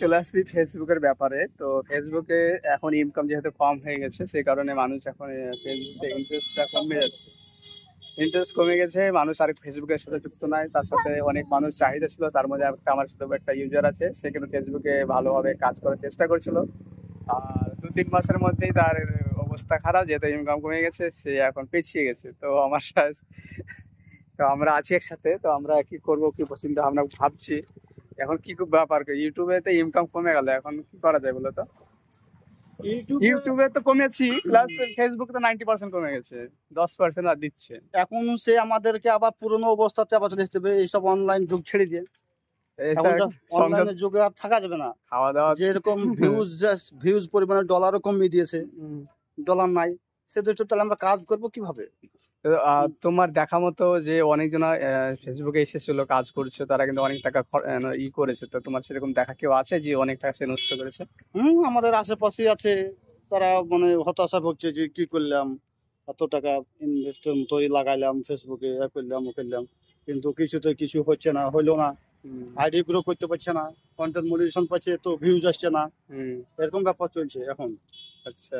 চলে আসছি ফেসবুকের ব্যাপারে। তো ফেসবুকে এখন ইনকাম যেহেতু কম হয়ে গেছে, সেই কারণে মানুষ এখন ফেসবুকে ইন্টারেস্টটা কমে যাচ্ছে। ইন্টারেস্ট কমে গেছে, মানুষ আর ফেসবুকের সাথে যুক্ত নাই। তার সাথে অনেক মানুষ চাহিদা ছিল, তার মধ্যে আমার সাথে একটা ইউজার আছে, সে কিন্তু ফেসবুকে ভালোভাবে কাজ করার চেষ্টা করছিল। আর 2-3 মাসের মধ্যেই তার অবস্থা খারাপ, যেহেতু ইনকাম কমে গেছে, সে এখন পিছিয়ে গেছে। তো আমার সাথে তো আমরা আছি একসাথে, তো আমরা কি করব কি চিন্তা ভাবনা ভাবছি। এখন কি ব্যাপার, ইউটিউবে তো ইনকাম কমে গেল, এখন কি করা যায় বলো তো? ইউটিউবে ইউটিউবে তো কমেছি, প্লাস ফেসবুকে তো 90% কমে গেছে, 10% আর দিচ্ছে। এখন সে আমাদেরকে আবার পুরোনো অবস্থাতে আবার চলে আসতে হবে, এইসব অনলাইন যুগ ছেড়ে দিয়ে। এটা এখন সংসার, অনলাইনের যুগে আর থাকা যাবে না। খাওয়া দাওয়া। যেরকম ভিউজ পরিমাণে ডলারও কমিয়ে দিয়েছে, ডলার নাই, সে তো তাহলে আমরা কাজ করবো কিভাবে? তোমার দেখা মতো যে অনেকজন ফেসবুকে এসেছিল, কাজ করছে, তারা কিন্তু অনেক টাকা করেছে। তো তোমার সেরকম দেখা কেউ আছে যে অনেক টাকা সে নষ্ট করেছে? আমাদের আশেপাশে আছে, তারা মানে হতাশা ভুগছে যে কি করলাম, এত টাকা ইনভেস্টের মতোই লাগাইলাম, ফেসবুকে করলাম ও করলাম, কিন্তু কিছুতে কিছু হচ্ছে না, হইলো না, আইডি গ্রো করতে পারছে না, কন্টেন্ট মনিটেশন পাচ্ছে তো ভিউজ আসছে না, এরকম ব্যাপার চলছে এখন। আচ্ছা।